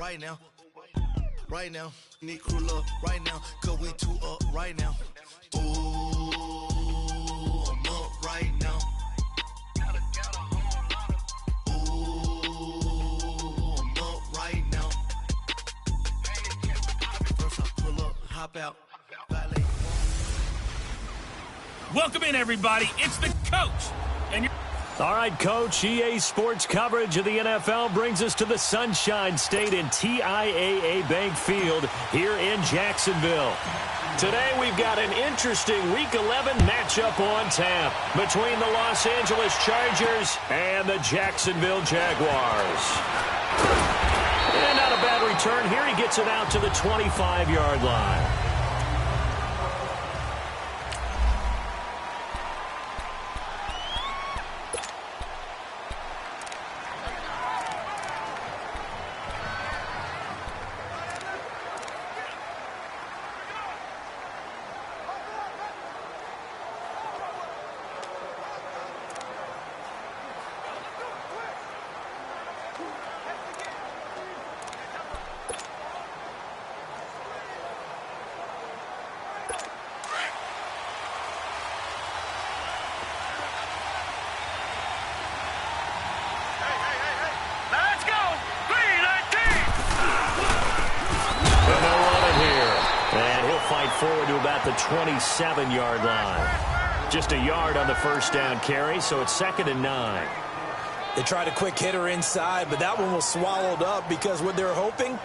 right now. Right now, need crew love right now, cause we two up right now. Ooh, I'm up right now. Ooh, I'm up right now. First I pull up, hop out, ballet. Welcome in, everybody. It's the coach. And you're all right, Coach, EA Sports coverage of the NFL brings us to the Sunshine State in TIAA Bank Field here in Jacksonville. Today we've got an interesting Week 11 matchup on tap between the Los Angeles Chargers and the Jacksonville Jaguars. And not a bad return here. He gets it out to the 25-yard line. Forward to about the 27-yard line. Just a yard on the first down carry, so it's 2nd and 9. They tried a quick hitter inside, but that one was swallowed up because what they're hoping,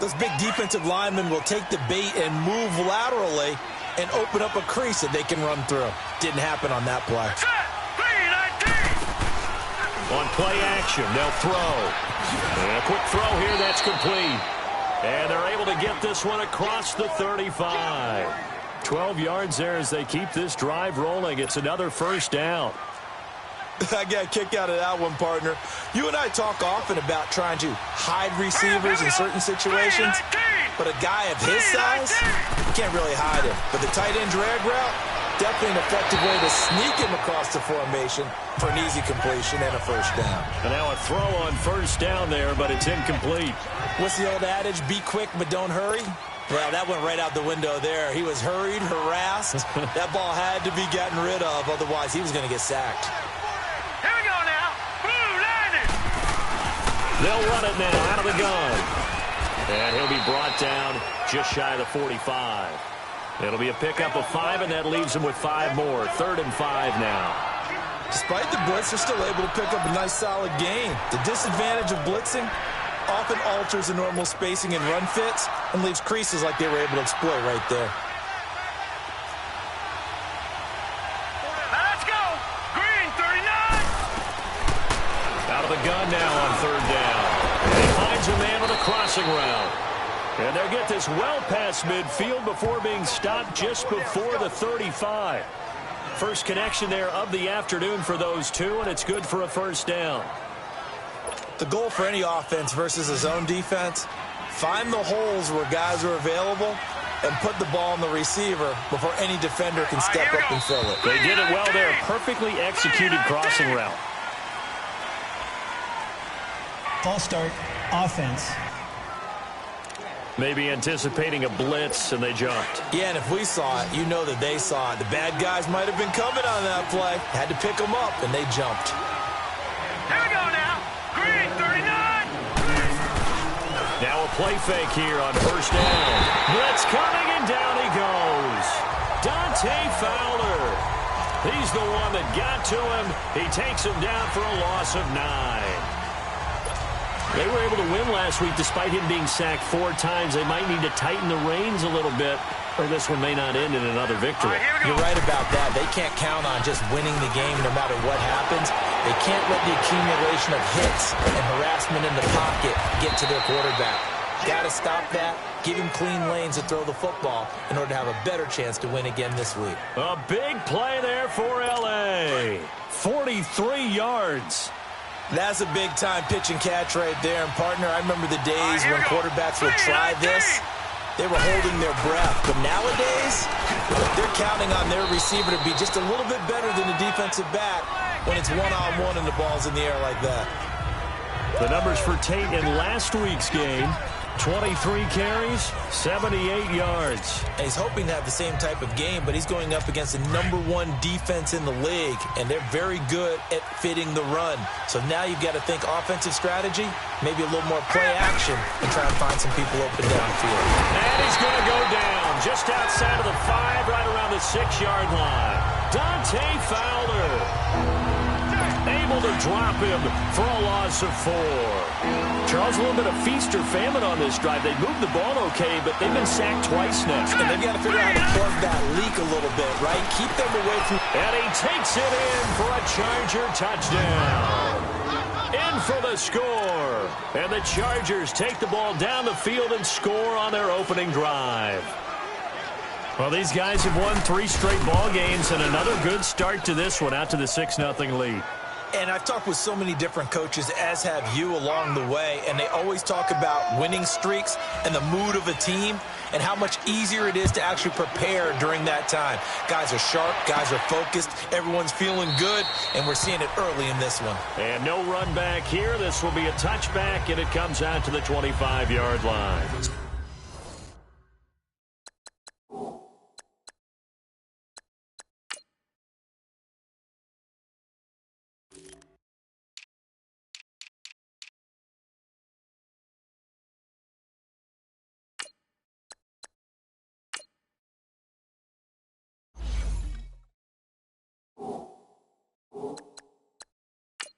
those big defensive linemen will take the bait and move laterally and open up a crease that they can run through. Didn't happen on that play. On play action, they'll throw. And a quick throw here, that's complete. And they're able to get this one across the 35. 12 yards there as they keep this drive rolling. It's another first down. I got a kick out of that one, partner. You and I talk often about trying to hide receivers in certain situations, but a guy of his size, you can't really hide him. But the tight end drag route, definitely an effective way to sneak him across the formation for an easy completion and a first down. And now a throw on first down there, but it's incomplete. What's the old adage? Be quick, but don't hurry. Well, that went right out the window there. He was hurried, harassed. That ball had to be gotten rid of, otherwise he was going to get sacked. Here we go now. Blue landed. They'll run it now out of the gun. And he'll be brought down just shy of the 45. It'll be a pickup of 5, and that leaves him with 5 more. 3rd and 5 now. Despite the blitz, they're still able to pick up a nice, solid gain. The disadvantage of blitzing often alters the normal spacing and run fits and leaves creases like they were able to exploit right there. Let's go. Green, 39. Out of the gun now on 3rd down. And he finds a man with a crossing route. And they'll get this well past midfield before being stopped just before the 35. First connection there of the afternoon for those two, and it's good for a first down. The goal for any offense versus a zone defense, find the holes where guys are available and put the ball on the receiver before any defender can step up and fill it. They did it well there. Perfectly executed crossing route. False start, offense. Maybe anticipating a blitz, and they jumped. Yeah, and if we saw it, you know that they saw it. The bad guys might have been coming on that play. Had to pick them up, and they jumped. Here we go now. Green, 39. Now a play fake here on first down. Blitz coming, and down he goes. Dante Fowler. He's the one that got to him. He takes him down for a loss of 9. They were able to win last week despite him being sacked 4 times. They might need to tighten the reins a little bit, or this one may not end in another victory. You're right about that. They can't count on just winning the game no matter what happens. They can't let the accumulation of hits and harassment in the pocket get to their quarterback. Got to stop that. Give him clean lanes to throw the football in order to have a better chance to win again this week. A big play there for L.A. 43 yards. That's a big-time pitch and catch right there. And, partner, I remember the days when quarterbacks would try this. They were holding their breath. But nowadays, they're counting on their receiver to be just a little bit better than the defensive back when it's one-on-one and the ball's in the air like that. The numbers for Tate in last week's game, 23 carries, 78 yards. And he's hoping to have the same type of game, but he's going up against the #1 defense in the league, and they're very good at fitting the run. So now you've got to think offensive strategy, maybe a little more play action, and try and find some people open downfield. And he's going to go down just outside of the 5, right around the 6-yard line. Dante Fowler able to drop him for a loss of 4. Charles, a little bit of feast or famine on this drive. They moved the ball okay, but they've been sacked twice now. And they've got to figure out how to plug that leak a little bit, right? Keep them away from... And he takes it in for a Charger touchdown. In for the score. And the Chargers take the ball down the field and score on their opening drive. Well, these guys have won 3 straight ball games and another good start to this one out to the 6-0 lead. And I've talked with so many different coaches, as have you, along the way, and they always talk about winning streaks and the mood of a team and how much easier it is to actually prepare during that time. Guys are sharp, guys are focused, everyone's feeling good, and we're seeing it early in this one. And no run back here. This will be a touchback, and it comes out to the 25-yard line.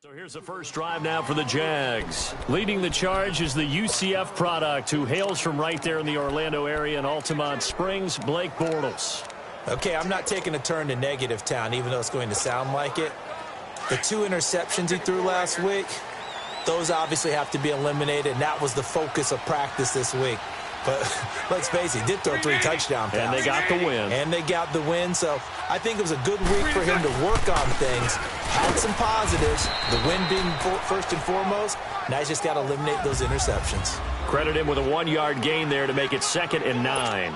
So here's the first drive now for the Jags. Leading the charge is the UCF product who hails from right there in the Orlando area in Altamont Springs, Blake Bortles. Okay, I'm not taking a turn to negative town, even though it's going to sound like it. The 2 interceptions he threw last week, those obviously have to be eliminated, and that was the focus of practice this week. But let's face it, he did throw 3 touchdown passes. And they got the win. And they got the win, so I think it was a good week for him to work on things. Had some positives, the win being first and foremost. Now he's just got to eliminate those interceptions. Credit him with a 1-yard gain there to make it 2nd and 9.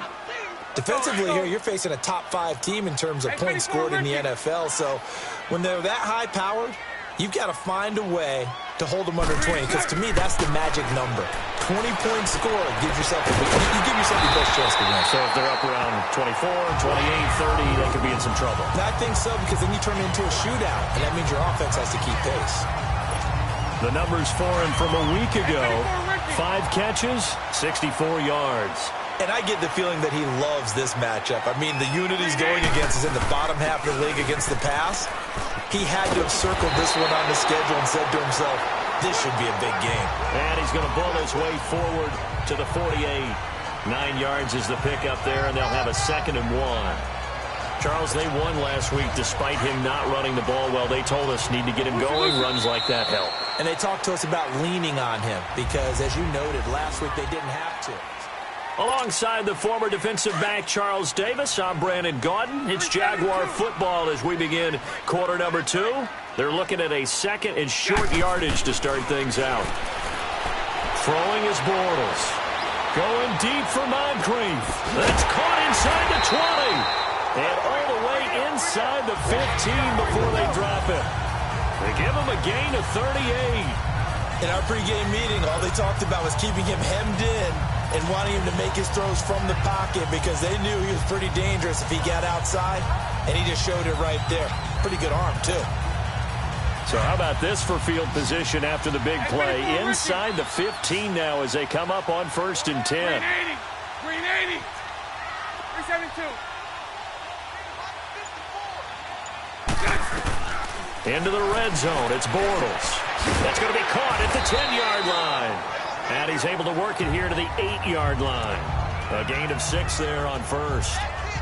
Defensively here, you're facing a top-5 team in terms of points scored in the NFL, so when they're that high-powered, you've got to find a way to hold them under 20, because to me, that's the magic number. 20-point score gives yourself you give yourself the best chance to win. So if they're up around 24, 28, 30, they could be in some trouble. And I think so, because then you turn it into a shootout, and that means your offense has to keep pace. The numbers for him from a week ago, 5 catches, 64 yards. And I get the feeling that he loves this matchup. I mean, the unit he's going against is in the bottom half of the league against the pass. He had to have circled this one on the schedule and said to himself, this should be a big game. And he's going to bull his way forward to the 48. 9 yards is the pickup there, and they'll have a 2nd and 1. Charles, they won last week despite him not running the ball well. They told us need to get him going. Runs like that help. And they talked to us about leaning on him because, as you noted, last week they didn't have to. Alongside the former defensive back Charles Davis, I'm Brandon Gaudin. It's Jaguar football as we begin quarter number 2. They're looking at a 2nd and short yardage to start things out. Throwing is Bortles. Going deep for Moncrief. That's caught inside the 20. And all the way inside the 15 before they drop it. They give him a gain of 38. In our pregame meeting, all they talked about was keeping him hemmed in and wanting him to make his throws from the pocket because they knew he was pretty dangerous if he got outside, and he just showed it right there. Pretty good arm, too. So how about this for field position after the big play? Inside the 15 now as they come up on 1st and 10. Green 80. 372. Into the red zone. It's Bortles. That's going to be caught at the 10-yard line. And he's able to work it here to the 8-yard line. A gain of 6 there on 1st.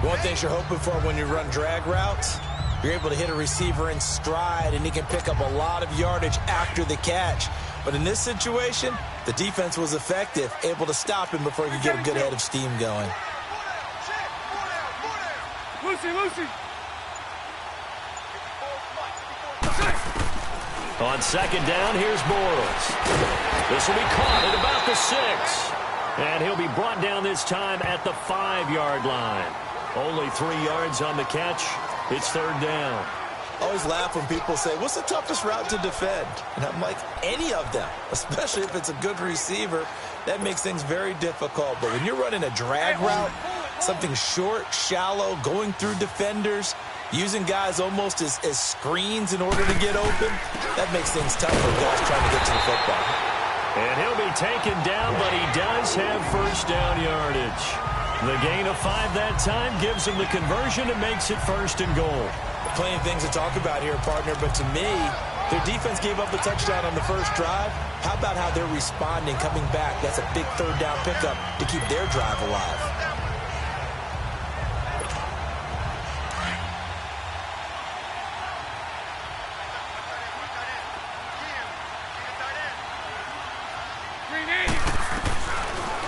One thing you're hoping for when you run drag routes, you're able to hit a receiver in stride, and he can pick up a lot of yardage after the catch. But in this situation, the defense was effective, able to stop him before he could get a good head of steam going. Lucy. On 2nd down, here's Bortles. This will be caught at about the 6. And he'll be brought down this time at the 5-yard line. Only 3 yards on the catch. It's 3rd down. I always laugh when people say, what's the toughest route to defend? And I'm like, any of them, especially if it's a good receiver. That makes things very difficult. But when you're running a drag route, something short, shallow, going through defenders, using guys almost as screens in order to get open, that makes things tough for guys trying to get to the football. And he'll be taken down, but he does have first down yardage. The gain of 5 that time gives him the conversion and makes it 1st and goal. Plenty of things to talk about here, partner, but to me, their defense gave up the touchdown on the first drive. How about how they're responding, coming back? That's a big 3rd down pickup to keep their drive alive.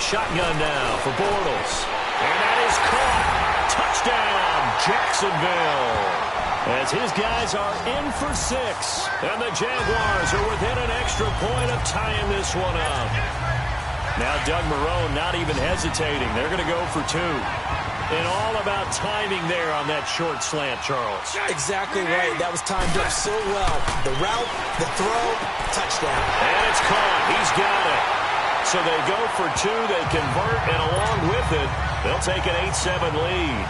Shotgun now for Bortles. And that is caught. Touchdown, Jacksonville. As his guys are in for 6. And the Jaguars are within an extra point of tying this one up. Now Doug Marrone not even hesitating. They're going to go for 2. And all about timing there on that short slant, Charles. Exactly right. That was timed up so well. The route, the throw, touchdown. And it's caught. He's got it. So they go for 2, they convert, and along with it, they'll take an 8-7 lead.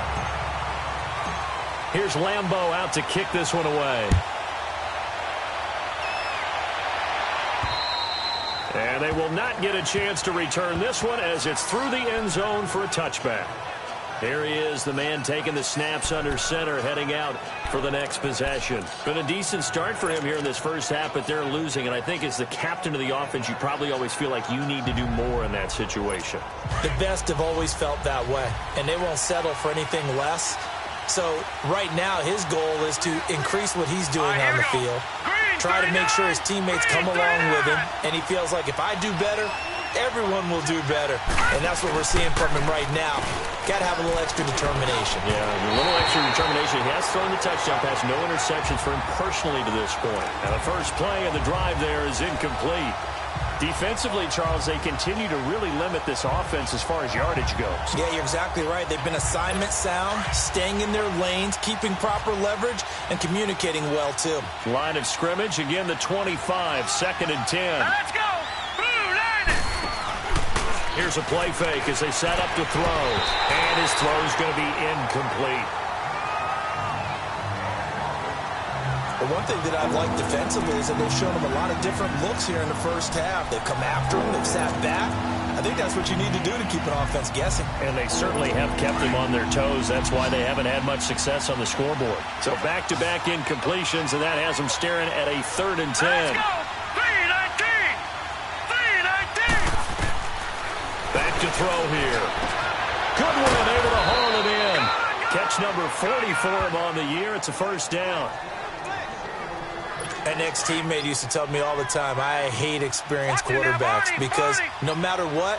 Here's Lambeau out to kick this one away. And they will not get a chance to return this one as it's through the end zone for a touchback. There he is, the man taking the snaps under center, heading out for the next possession. Been a decent start for him here in this first half, but they're losing. And I think as the captain of the offense, you probably always feel like you need to do more in that situation. The best have always felt that way, and they won't settle for anything less. So right now, his goal is to increase what he's doing on the field, try to make sure his teammates come along with him, and he feels like if I do better, everyone will do better. And that's what we're seeing from him right now. Got to have a little extra determination. Yeah, a little extra determination. He has thrown the touchdown pass, no interceptions for him personally to this point. And the first play of the drive there is incomplete. Defensively, Charles, they continue to really limit this offense as far as yardage goes. Yeah, you're exactly right. They've been assignment sound, staying in their lanes, keeping proper leverage, and communicating well, too. Line of scrimmage, again, the 25, 2nd and 10. Let's go! Here's a play fake as they set up to throw. And his throw is going to be incomplete. But one thing that I've liked defensively is that they've shown him a lot of different looks here in the first half. They've come after him. They've sat back. I think that's what you need to do to keep an offense guessing. And they certainly have kept them on their toes. That's why they haven't had much success on the scoreboard. So back-to-back incompletions, and that has them staring at a 3rd and 10. Let's go! 3-19! 3-19! Back to throw here. Good one, able to haul it in. Catch number 40 for him on the year. It's a 1st down. An ex-teammate used to tell me all the time, I hate experienced quarterbacks because no matter what,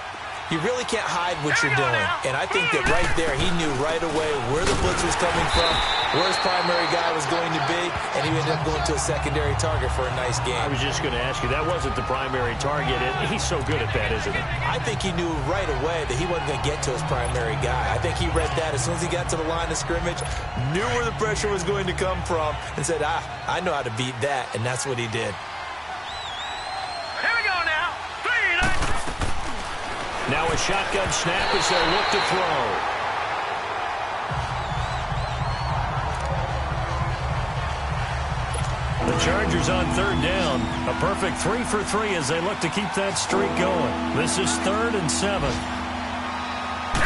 you really can't hide what you're doing. And I think that right there, he knew right away where the blitz was coming from, where his primary guy was going to be, and he ended up going to a secondary target for a nice game. I was just going to ask you, that wasn't the primary target. He's so good at that, isn't he? I think he knew right away that he wasn't going to get to his primary guy. I think he read that as soon as he got to the line of scrimmage, knew where the pressure was going to come from, and said, I know how to beat that, and that's what he did. Here we go now. 3-19! Now a shotgun snap as they look to throw. The Chargers on 3rd down. A perfect 3 for 3 as they look to keep that streak going. This is 3rd and 7. Here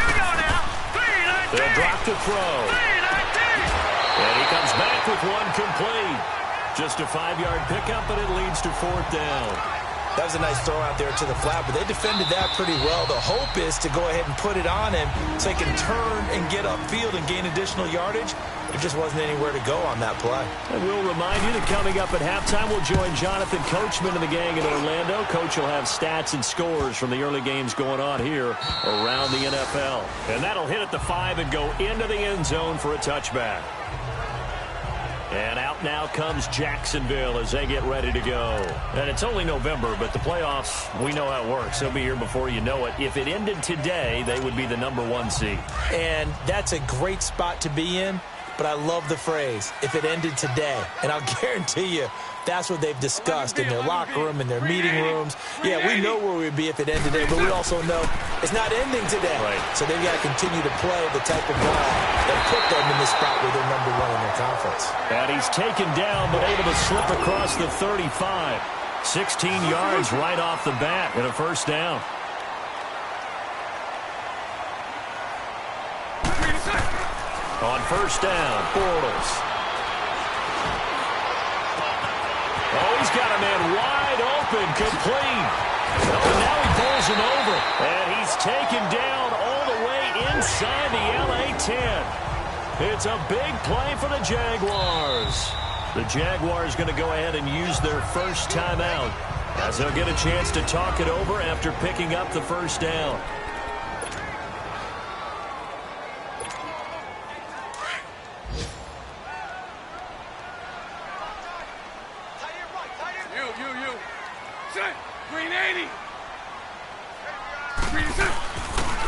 we go now. 3-19! They'll drop to throw. 3-19! And he comes back with one complete. Just a 5-yard pickup, and it leads to 4th down. That was a nice throw out there to the flat, but they defended that pretty well. The hope is to go ahead and put it on him so he can turn and get upfield and gain additional yardage. There just wasn't anywhere to go on that play. And we'll remind you that coming up at halftime, we'll join Jonathan Coachman and the gang in Orlando. Coach will have stats and scores from the early games going on here around the NFL. And that'll hit at the 5 and go into the end zone for a touchback. And out now comes Jacksonville as they get ready to go. And it's only November, but the playoffs, we know how it works. They'll be here before you know it. If it ended today, they would be the #1 seed. And that's a great spot to be in but I love the phrase, if it ended today. And I'll guarantee you, that's what they've discussed in their locker room, in their meeting rooms. Yeah, we know where we'd be if it ended today, but we also know it's not ending today. Right. So they've got to continue to play the type of ball that put them in this spot where they're number one in their conference. And he's taken down, but able to slip across the 35. 16 yards right off the bat and a first down. On first down, Bortles. Oh, he's got a man wide open, complete. Oh, and now he pulls him over. And he's taken down all the way inside the LA 10. It's a big play for the Jaguars. The Jaguars going to go ahead and use their first timeout as they'll get a chance to talk it over after picking up the first down.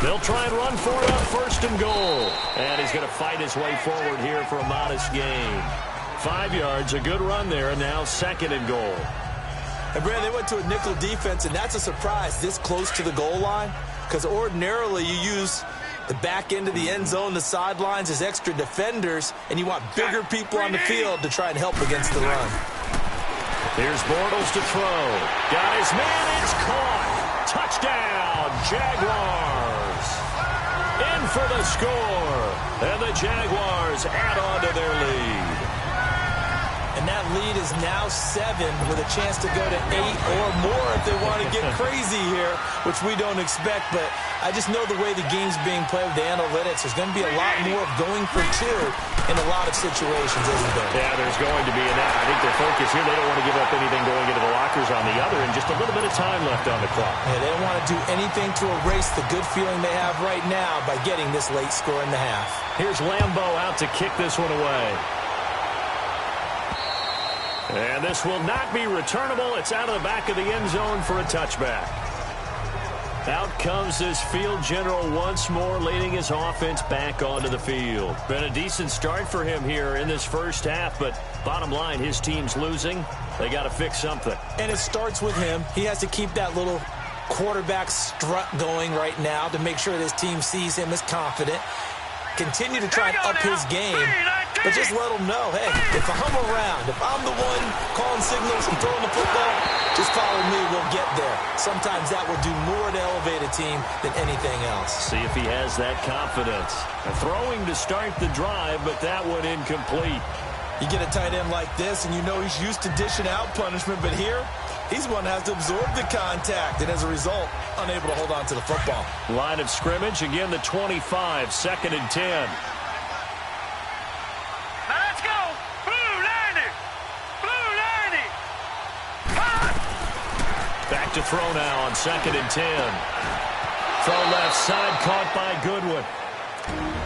They'll try and run for it on first and goal. And he's going to fight his way forward here for a modest gain. 5 yards, a good run there, and now second and goal. And, Brad, they went to a nickel defense, and that's a surprise this close to the goal line, because ordinarily you use the back end of the end zone, the sidelines as extra defenders, and you want bigger people on the field to try and help against the run. Here's Bortles to throw. Got his man, it's caught. Touchdown, Jaguars. In for the score. And the Jaguars add on to their lead. And that lead is now 7 with a chance to go to 8 or more if they want to get crazy here, which we don't expect. But I just know the way the game's being played with the analytics, there's going to be a lot more of going for 2 in a lot of situations, isn't there? Yeah, there's going to be. And I think their focus here, they don't want to give up anything going into the lockers on the other, and just a little bit of time left on the clock. Yeah, they don't want to do anything to erase the good feeling they have right now by getting this late score in the half. Here's Lambeau out to kick this one away. And this will not be returnable. It's out of the back of the end zone for a touchback. Out comes this field general once more, leading his offense back onto the field. Been a decent start for him here in this first half, but bottom line, his team's losing. They got to fix something. And it starts with him. He has to keep that little quarterback strut going right now to make sure that his team sees him as confident. Continue to try and up his game, but just let him know, hey, if I'm around, if I'm the one calling signals and throwing the football, just follow me, we'll get there. Sometimes that will do more to elevate a team than anything else. See if he has that confidence. Throwing to start the drive, but that one incomplete. You get a tight end like this, and you know he's used to dishing out punishment, but here, he's one that has to absorb the contact, and as a result, unable to hold on to the football. Line of scrimmage, again the 25, second and 10. Now let's go. Blue 90. Blue 90. Back to throw now on second and 10. Throw left side, caught by Goodwin.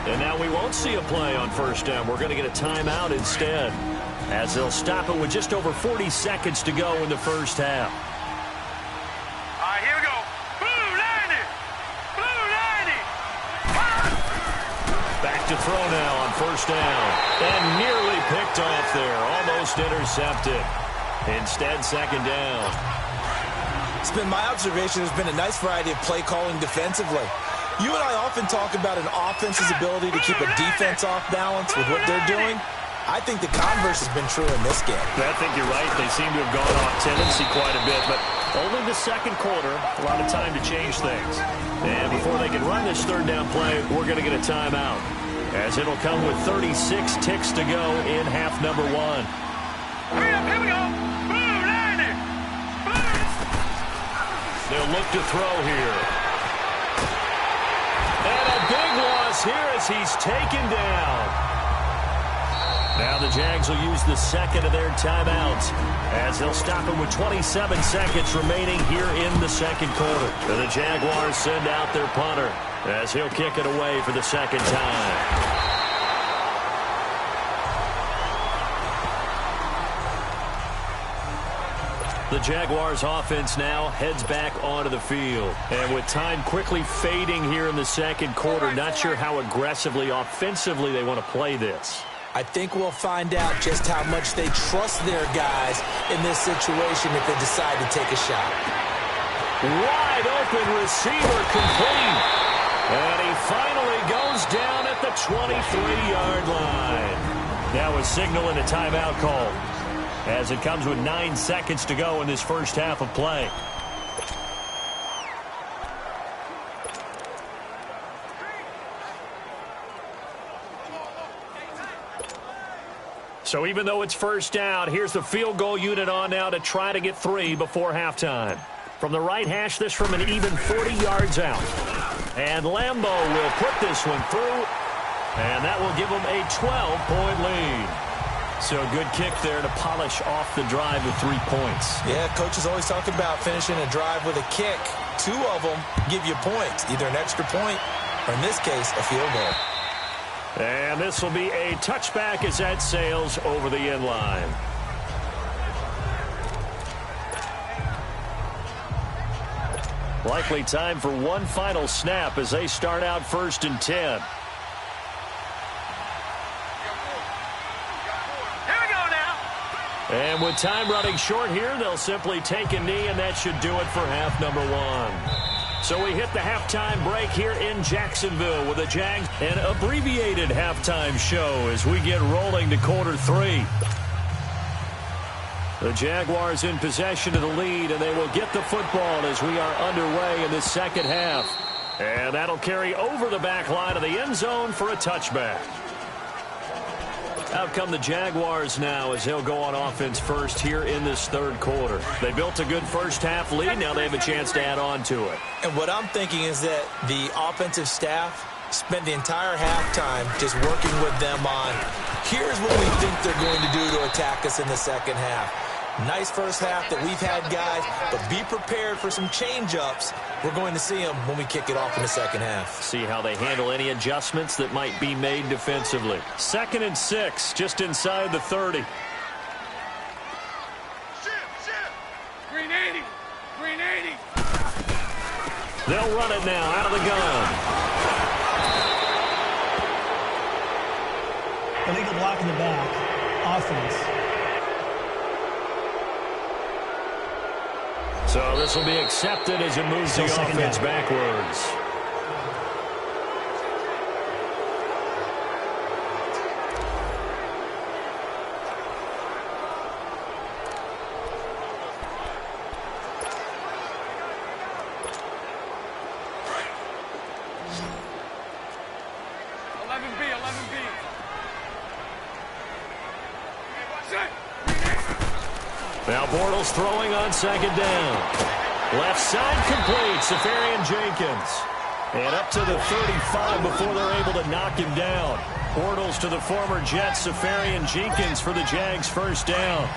And now we won't see a play on first down. We're going to get a timeout instead, as they'll stop it with just over 40 seconds to go in the first half. All right, here we go. Blue 90. Blue 90. Back to throw now on first down. And nearly picked off there. Almost intercepted. Instead, second down. It's been my observation there's been a nice variety of play calling defensively. You and I often talk about an offense's ability to keep a defense off balance with what they're doing. I think the converse has been true in this game. I think you're right. They seem to have gone off tendency quite a bit, but only the second quarter, a lot of time to change things. And before they can run this third down play, we're going to get a timeout, as it'll come with 36 ticks to go in half number 1. Hurry up, here we go. Blue 90. Blue. They'll look to throw here. And a big loss here as he's taken down. Now the Jags will use the second of their timeouts, as they'll stop it with 27 seconds remaining here in the second quarter. And the Jaguars send out their punter, as he'll kick it away for the second time. The Jaguars offense now heads back onto the field. And with time quickly fading here in the second quarter, not sure how aggressively, offensively they want to play this. I think we'll find out just how much they trust their guys in this situation if they decide to take a shot. Wide open receiver complete. And he finally goes down at the 23-yard line. Now a signal and a timeout call, as it comes with 9 seconds to go in this first half of play. So even though it's first down, here's the field goal unit on now to try to get 3 before halftime. From the right hash, this from an even 40 yards out. And Lambeau will put this one through, and that will give them a 12-point lead. So a good kick there to polish off the drive with 3 points. Yeah, coach is always talking about finishing a drive with a kick. 2 of them give you points, either an extra point or, in this case, a field goal. And this will be a touchback as that sails over the end line. Likely time for one final snap as they start out 1st and 10. Here we go now. And with time running short here, they'll simply take a knee, and that should do it for half number 1. So we hit the halftime break here in Jacksonville with the Jags, an abbreviated halftime show as we get rolling to quarter 3. The Jaguars in possession of the lead, and they will get the football as we are underway in the second half. And that'll carry over the back line of the end zone for a touchback. Out come the Jaguars now as they'll go on offense first here in this third quarter. They built a good first half lead. Now they have a chance to add on to it. And what I'm thinking is that the offensive staff spent the entire halftime just working with them on, here's what we think they're going to do to attack us in the second half. Nice first half that we've had, guys, but be prepared for some change-ups. We're going to see them when we kick it off in the second half. See how they handle any adjustments that might be made defensively. 2nd and 6, just inside the 30. Green 80. Green 80. They'll run it now out of the gun. Illegal block in the back. Offense. So this will be accepted as it moves the offense backwards. Now Bortles throwing on 2nd down. Left side complete, Safarian Jenkins. And up to the 35 before they're able to knock him down. Bortles to the former Jets, Safarian Jenkins for the Jags' first down.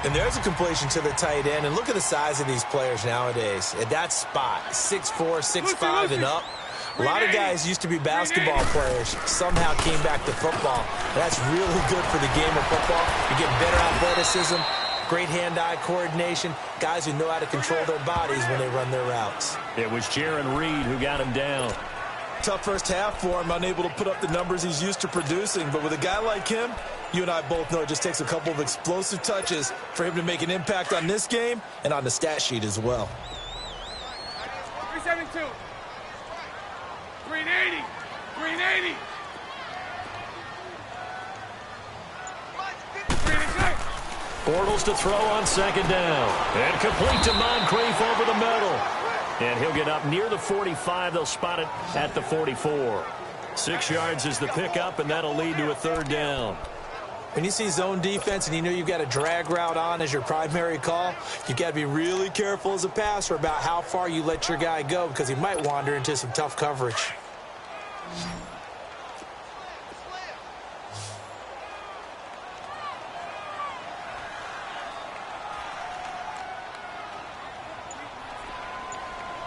And there's a completion to the tight end. And look at the size of these players nowadays. At that spot, 6'4", 6'5", and up. A lot of guys used to be basketball players, somehow came back to football. That's really good for the game of football. You get better athleticism, great hand-eye coordination, guys who know how to control their bodies when they run their routes. It was Jaron Reed who got him down. Tough first half for him, unable to put up the numbers he's used to producing. But with a guy like him, you and I both know it just takes a couple of explosive touches for him to make an impact on this game and on the stat sheet as well. 372. Green 80. Green 80. Bortles to throw on 2nd down. And complete to Moncrief over the middle. And he'll get up near the 45. They'll spot it at the 44. 6 yards is the pickup, and that'll lead to a 3rd down. When you see zone defense and you know you've got a drag route on as your primary call, you've got to be really careful as a passer about how far you let your guy go because he might wander into some tough coverage.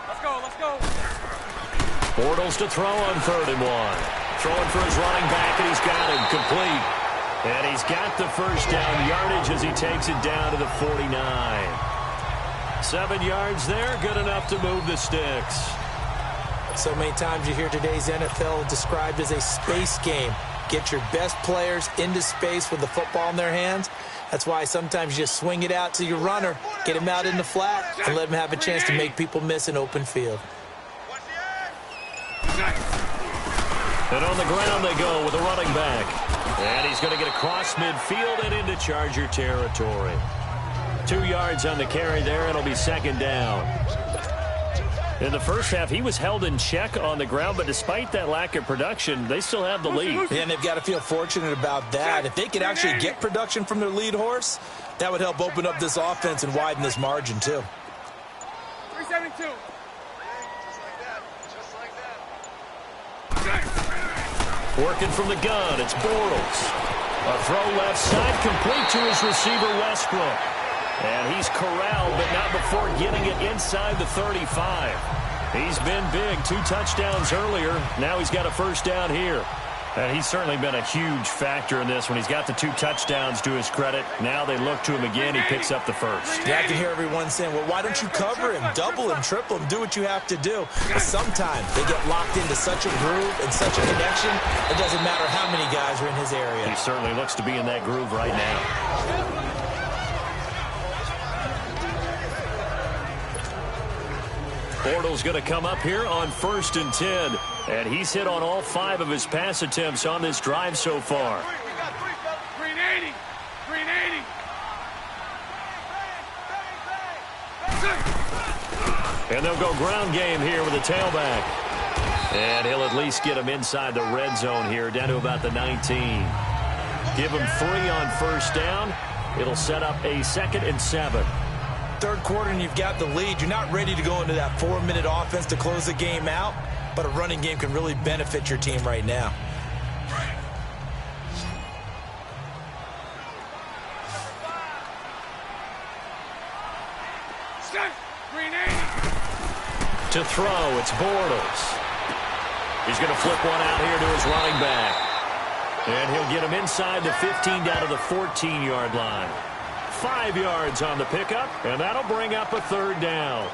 Let's go. Bortles to throw on 3rd and 1. Throwing for his running back, and he's got him complete. And he's got the first down yardage as he takes it down to the 49. 7 yards there, good enough to move the sticks. So many times you hear today's NFL described as a space game. Get your best players into space with the football in their hands. That's why sometimes you just swing it out to your runner, get him out in the flat, and let him have a chance to make people miss an open field. And on the ground they go with a running back. And he's going to get across midfield and into Charger territory. 2 yards on the carry there, and it'll be second down. In the first half, he was held in check on the ground, but despite that lack of production, they still have the lead. Yeah, and they've got to feel fortunate about that. If they could actually get production from their lead horse, that would help open up this offense and widen this margin, too. 372. Working from the gun, it's Bortles. A throw left side, complete to his receiver, Westbrook. And he's corralled, but not before getting it inside the 35. He's been big, 2 touchdowns earlier. Now he's got a first down here. And he's certainly been a huge factor in this when he's got the 2 touchdowns to his credit. Now they look to him again. He picks up the first. Yeah, I can hear everyone saying, well, why don't you cover him, double him, triple him, do what you have to do. But sometimes they get locked into such a groove and such a connection, it doesn't matter how many guys are in his area. He certainly looks to be in that groove right now. Bortles going to come up here on 1st and 10. And he's hit on all 5 of his pass attempts on this drive so far. 380. 380. And they'll go ground game here with a tailback. And he'll at least get him inside the red zone here, down to about the 19. Give him 3 on first down. It'll set up a 2nd and 7. Third quarter and you've got the lead. You're not ready to go into that 4-minute offense to close the game out, but a running game can really benefit your team right now. To throw, it's Bortles. He's going to flip one out here to his running back. And he'll get him inside the 15 down to the 14-yard line. 5 yards on the pickup, and that'll bring up a 3rd down.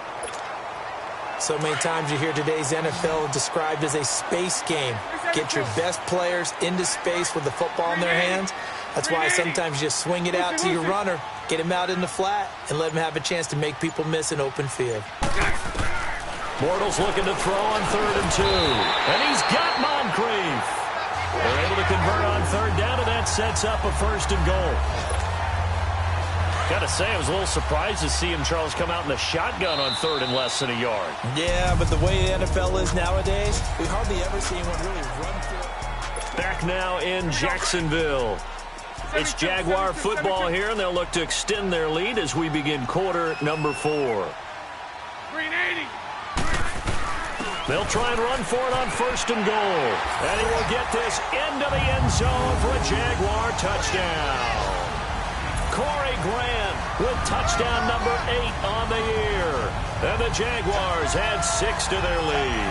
So many times you hear today's NFL described as a space game. Get your best players into space with the football in their hands. That's why sometimes you just swing it out to your runner, get him out in the flat, and let him have a chance to make people miss an open field. Bortles looking to throw on 3rd and 2. And he's got Moncrief. They're able to convert on 3rd down, and that sets up a 1st and goal. Got to say, I was a little surprised to see him, Charles, come out in the shotgun on 3rd and less than a yard. Yeah, but the way the NFL is nowadays, we hardly ever see anyone really run for it. Back now in Jacksonville. It's Jaguar football here, and they'll look to extend their lead as we begin quarter number 4. 380. They'll try and run for it on 1st and goal. And he will get this into the end zone for a Jaguar touchdown. Corey Grant with touchdown number 8 on the year. And the Jaguars add 6 to their lead.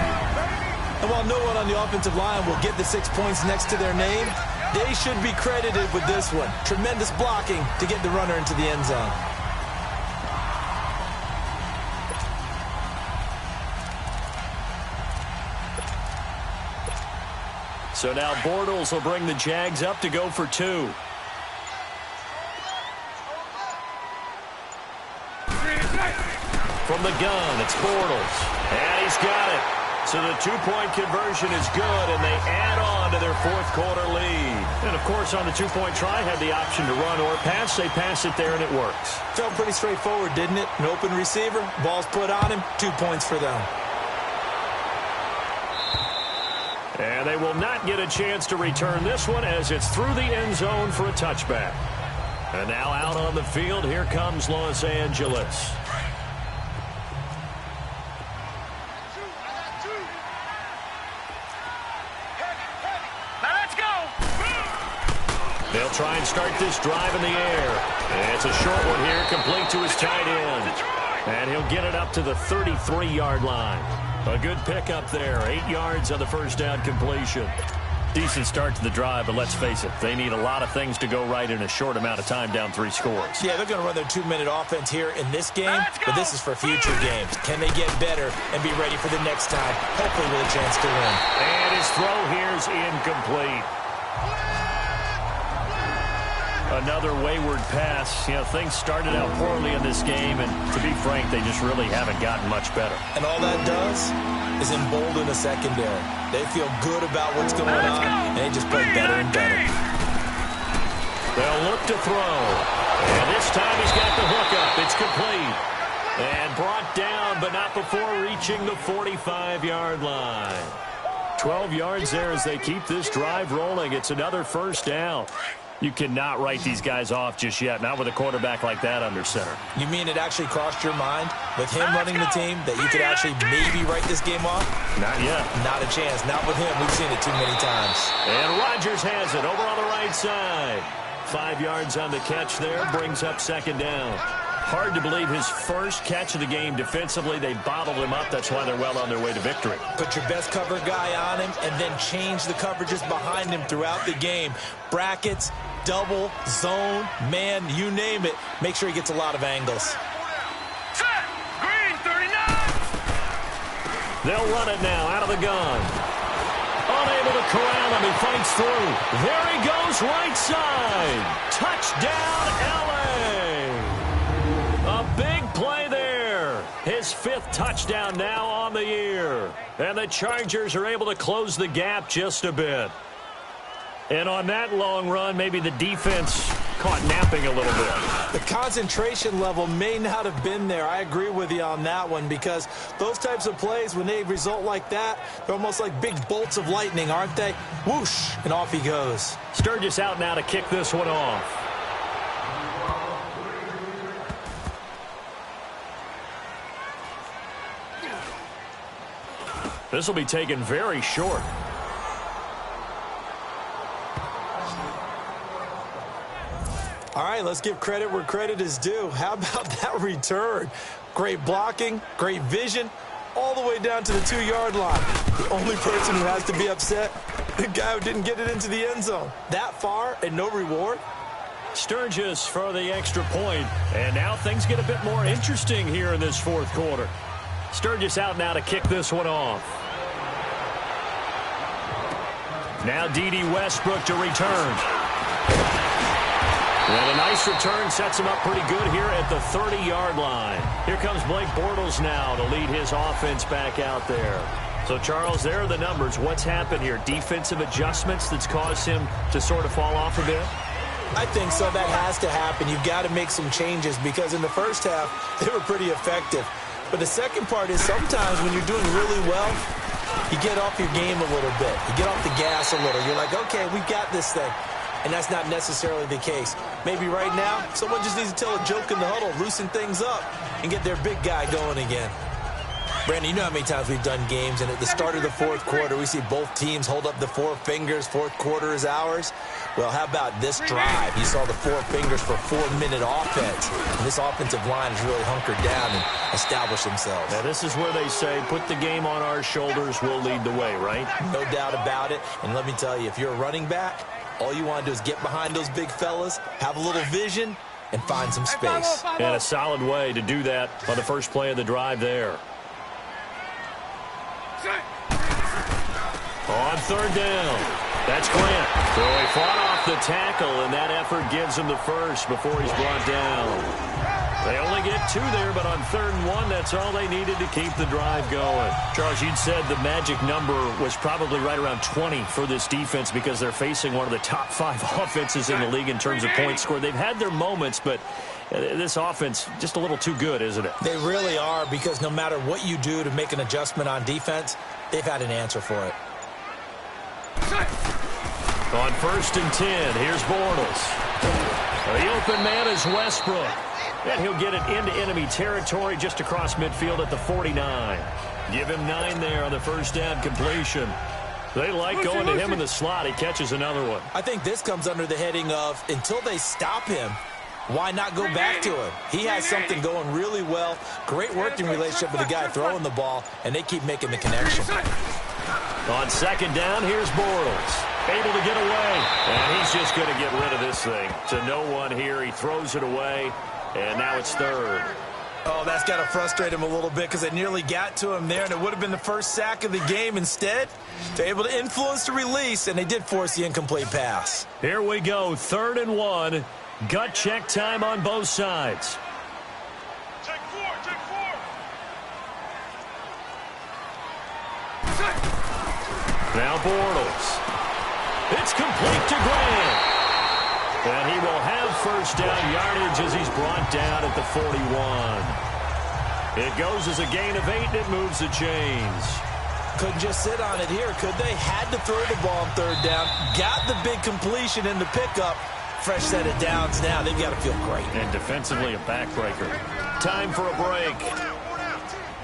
And while no one on the offensive line will get the 6 points next to their name, they should be credited with this one. Tremendous blocking to get the runner into the end zone. So now Bortles will bring the Jags up to go for 2. From the gun, it's Bortles. And he's got it. So the 2-point conversion is good, and they add on to their 4th quarter lead. And, of course, on the 2-point try, had the option to run or pass. They pass it there, and it works. Felt pretty straightforward, didn't it? An open receiver, ball's put on him, 2 points for them. And they will not get a chance to return this one as it's through the end zone for a touchback. And now out on the field, here comes Los Angeles. They'll try and start this drive in the air. And it's a short one here, complete to his tight end. And he'll get it up to the 33-yard line. A good pickup there, 8 yards on the first down completion. Decent start to the drive, but let's face it, they need a lot of things to go right in a short amount of time, down 3 scores. Yeah, they're going to run their 2-minute offense here in this game, but this is for future games. Can they get better and be ready for the next time, hopefully with a chance to win? And his throw here's incomplete. Another wayward pass. You know, things started out poorly in this game, and to be frank, they just really haven't gotten much better. And all that does is embolden the secondary. They feel good about what's going on, and they just play better and better. They'll look to throw. And this time he's got the hook up. It's complete. And brought down, but not before reaching the 45-yard line. 12 yards there as they keep this drive rolling. It's another first down. You cannot write these guys off just yet, not with a quarterback like that under center. You mean it actually crossed your mind with him running the team that you could actually maybe write this game off? Not yet. Not a chance. Not with him. We've seen it too many times. And Rodgers has it over on the right side. 5 yards on the catch there, brings up second down. Hard to believe his first catch of the game defensively. They bottled him up. That's why they're well on their way to victory. Put your best cover guy on him and then change the coverages behind him throughout the game. Brackets, double, zone, man, you name it. Make sure he gets a lot of angles. Set. Green 39. They'll run it now out of the gun. Unable to corral him. He fights through. There he goes, right side. Touchdown, LA. A big play there. His 5th touchdown now on the year. And the Chargers are able to close the gap just a bit. And on that long run, maybe the defense caught napping a little bit. The concentration level may not have been there. I agree with you on that one, because those types of plays, when they result like that, they're almost like big bolts of lightning, aren't they? Whoosh, and off he goes. Sturgis out now to kick this one off. This will be taken very short. All right, let's give credit where credit is due. How about that return? Great blocking, great vision, all the way down to the 2-yard line. The only person who has to be upset, the guy who didn't get it into the end zone. That far and no reward? Sturgis for the extra point. And now things get a bit more interesting here in this 4th quarter. Sturgis out now to kick this one off. Now D.D. Westbrook to return. And a nice return sets him up pretty good here at the 30-yard line. Here comes Blake Bortles now to lead his offense back out there. So, Charles, there are the numbers. What's happened here? Defensive adjustments that's caused him to sort of fall off a bit? I think so. That has to happen. You've got to make some changes, because in the first half, they were pretty effective. But the second part is sometimes when you're doing really well, you get off your game a little bit. You get off the gas a little. You're like, okay, we've got this thing. And that's not necessarily the case. Maybe right now, someone just needs to tell a joke in the huddle, loosen things up, and get their big guy going again. Brandon, you know how many times we've done games, and at the start of the 4th quarter, we see both teams hold up the 4 fingers, 4th quarter is ours. Well, how about this drive? You saw the 4 fingers for 4-minute offense. And this offensive line has really hunkered down and established themselves. Now, this is where they say, put the game on our shoulders, we'll lead the way, right? No doubt about it. And let me tell you, if you're a running back, all you want to do is get behind those big fellas, have a little vision, and find some space. And a solid way to do that on the first play of the drive there. On 3rd down, that's Grant. So he fought off the tackle, and that effort gives him the first before he's brought down. They only get 2 there, but on 3rd and 1, that's all they needed to keep the drive going. Charles, you'd said the magic number was probably right around 20 for this defense, because they're facing one of the top 5 offenses in the league in terms of points scored. They've had their moments, but this offense just a little too good, isn't it? They really are, because no matter what you do to make an adjustment on defense, they've had an answer for it. On 1st and 10, here's Bortles. The open man is Westbrook. And he'll get it into enemy territory just across midfield at the 49. Give him 9 there on the first down completion. They like going to him in the slot. He catches another one. I think this comes under the heading of, until they stop him, why not go back to him? He has something going really well. Great working relationship with the guy throwing the ball, and they keep making the connection. On 2nd down, here's Bortles. Able to get away. And he's just going to get rid of this thing. To no one here. He throws it away. And now it's 3rd. Oh, that's got to frustrate him a little bit because they nearly got to him there, and it would have been the first sack of the game. Instead, they're able to influence the release, and they did force the incomplete pass. Here we go, 3rd and 1. Gut check time on both sides. Take four. Now Bortles. It's complete to Grant. And he will have first down yardage as he's brought down at the 41. It goes as a gain of 8, and it moves the chains. Couldn't just sit on it here, could they? Had to throw the ball on 3rd down. Got the big completion in the pickup. Fresh set of downs now. They've got to feel great. And defensively a backbreaker. Time for a break.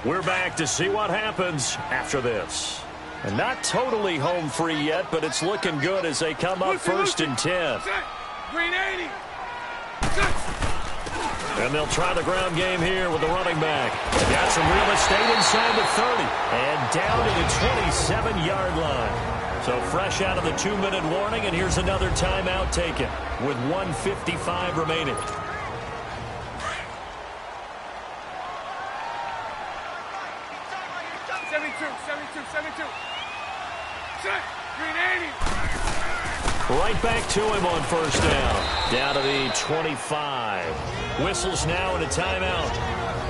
We're back to see what happens after this. And not totally home free yet, but it's looking good as they come up 1st and 10. Green 80. And they'll try the ground game here with the running back. Got some real estate inside the 30 and down to the 27-yard line. So fresh out of the 2-minute warning, and here's another timeout taken with 1:55 remaining. Green 80. Right back to him on 1st down. Down to the 25. Whistles now and a timeout.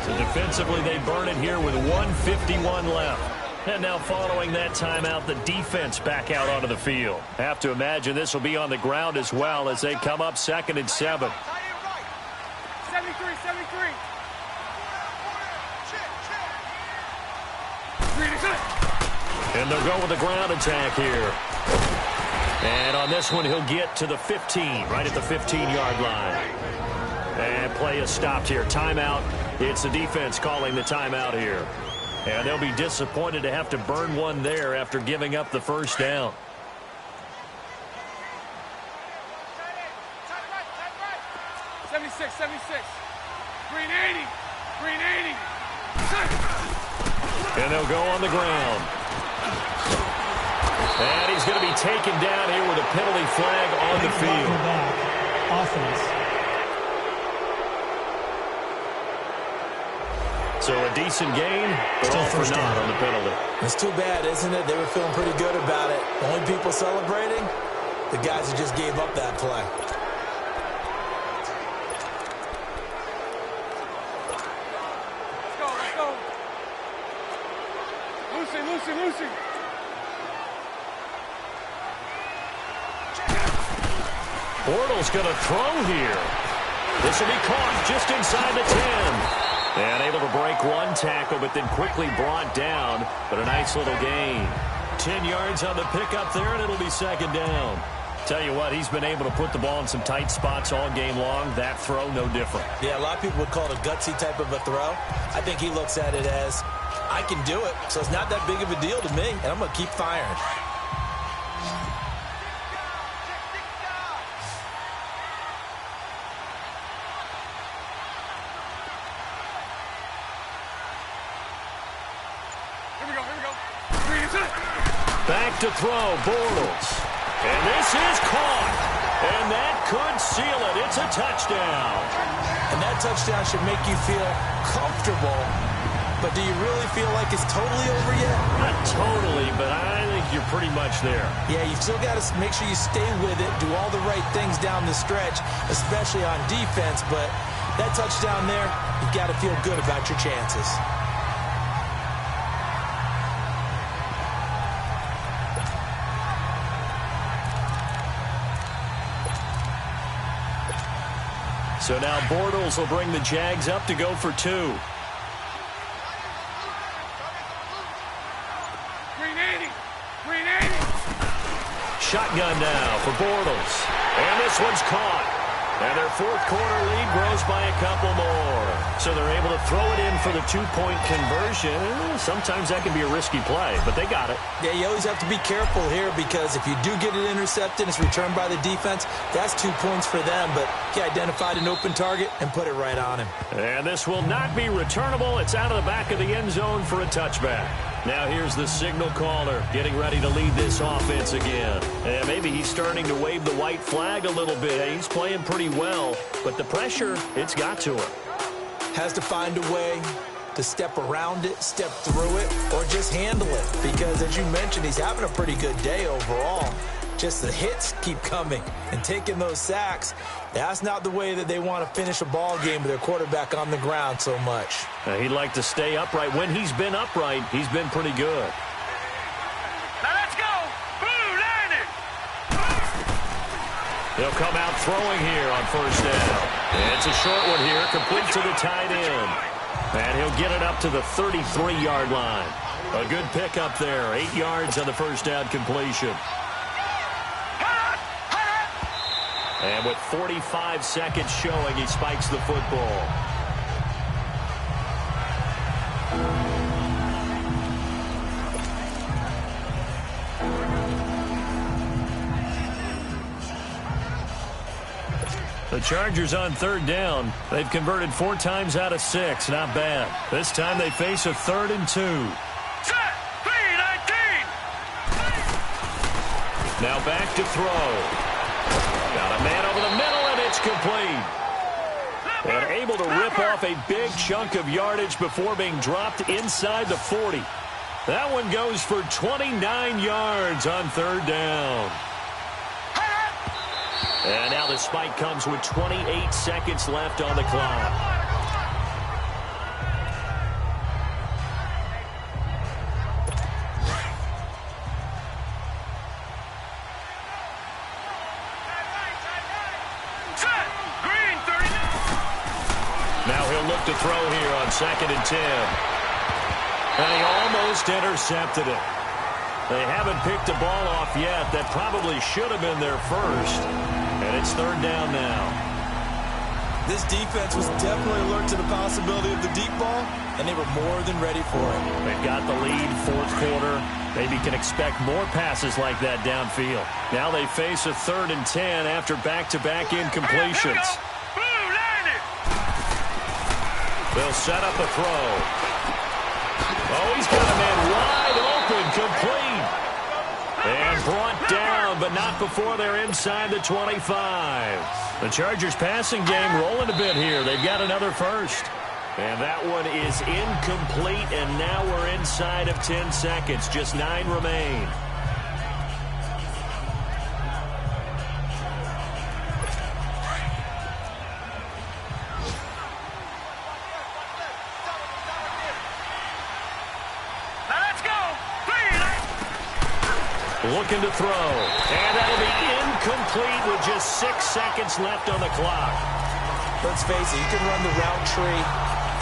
So defensively they burn it here with 1:51 left. And now following that timeout, the defense back out onto the field. Have to imagine this will be on the ground as well as they come up 2nd and 7. 73. And they'll go with the ground attack here. And on this one, he'll get to the 15, right at the 15-yard line. And play is stopped here. Timeout. It's the defense calling the timeout here. And they'll be disappointed to have to burn one there after giving up the 1st down. Green 80. And they'll go on the ground. And he's going to be taken down here with a penalty flag on the field. Offense. So a decent gain, but all for naught on the penalty. It's too bad, isn't it? They were feeling pretty good about it. Only people celebrating, the guys who just gave up that play. Let's go. Lucy. Bortles going to throw here. This will be caught just inside the 10. And able to break one tackle, but then quickly brought down. But a nice little gain. 10 yards on the pickup there, and it'll be 2nd down. Tell you what, he's been able to put the ball in some tight spots all game long. That throw, no different. Yeah, a lot of people would call it a gutsy type of a throw. I think he looks at it as, I can do it, so it's not that big of a deal to me, and I'm going to keep firing. Back to throw, Bortles. And this is caught. And that could seal it. It's a touchdown. And that touchdown should make you feel comfortable. But do you really feel like it's totally over yet? Not totally, but I think you're pretty much there. Yeah, you've still got to make sure you stay with it, do all the right things down the stretch, especially on defense. But that touchdown there, you've got to feel good about your chances. So now Bortles will bring the Jags up to go for 2. Green 80. Shotgun now for Bortles. And this one's caught. And their 4th quarter lead grows by a couple more. So they're able to throw it in for the 2-point conversion. Sometimes that can be a risky play, but they got it. Yeah, you always have to be careful here because if you do get it intercepted, it's returned by the defense, that's 2 points for them. But he identified an open target and put it right on him. And this will not be returnable. It's out of the back of the end zone for a touchback. Now here's the signal caller getting ready to lead this offense again. And maybe he's starting to wave the white flag a little bit. He's playing pretty well, but the pressure, it's got to him. has to find a way to step around it, step through it, or just handle it. Because, as you mentioned, he's having a pretty good day overall. Just the hits keep coming and taking those sacks. That's not the way that they want to finish a ball game with their quarterback on the ground so much. He'd like to stay upright. When he's been upright, he's been pretty good. Now let's go. Boo, line it. He'll come out throwing here on first down. And it's a short one here, complete to the tight end. And he'll get it up to the 33-yard line. A good pickup there, 8 yards on the first down completion. And with 45 seconds showing, he spikes the football. The Chargers on third down. They've converted 4 times out of 6. Not bad. This time they face a 3rd and 2. Set. 3-19. Now back to throw. Got a man over the middle, and it's complete. And able to rip off a big chunk of yardage before being dropped inside the 40. That one goes for 29 yards on third down. And now the spike comes with 28 seconds left on the clock. Now he'll look to throw here on 2nd and 10. And he almost intercepted it. They haven't picked a ball off yet. That probably should have been their first. And it's 3rd down now. This defense was definitely alert to the possibility of the deep ball, and they were more than ready for it. They've got the lead, 4th quarter. Maybe can expect more passes like that downfield. Now they face a 3rd and 10 after back-to-back incompletions. They'll set up a throw. Oh, he's got a man wide open, complete. And brought down, but not before they're inside the 25. The Chargers passing game rolling a bit here. They've got another first. And that one is incomplete, and now we're inside of 10 seconds. Just 9 remain. Looking to throw. And that'll be incomplete with just 6 seconds left on the clock. Let's face it, you can run the route tree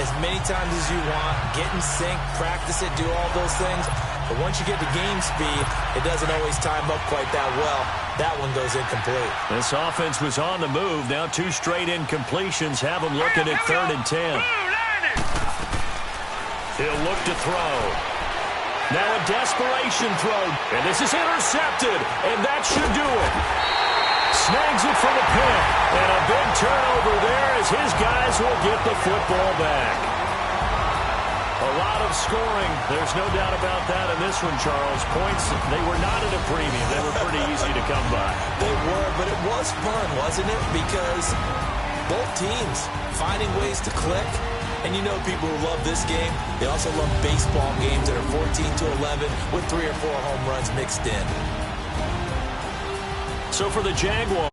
as many times as you want, get in sync, practice it, do all those things. But once you get to game speed, it doesn't always time up quite that well. That one goes incomplete. This offense was on the move. Now 2 straight incompletions have them looking at 3rd and 10. He'll look to throw. Now a desperation throw, and this is intercepted, and that should do it. Snags it for the pick, and a big turnover there as his guys will get the football back. A lot of scoring, there's no doubt about that in this one, Charles. Points, they were not at a premium. They were pretty easy to come by. They were, but it was fun, wasn't it? Because both teams finding ways to click. And you know people who love this game, they also love baseball games that are 14-11 with 3 or 4 home runs mixed in. So for the Jaguars.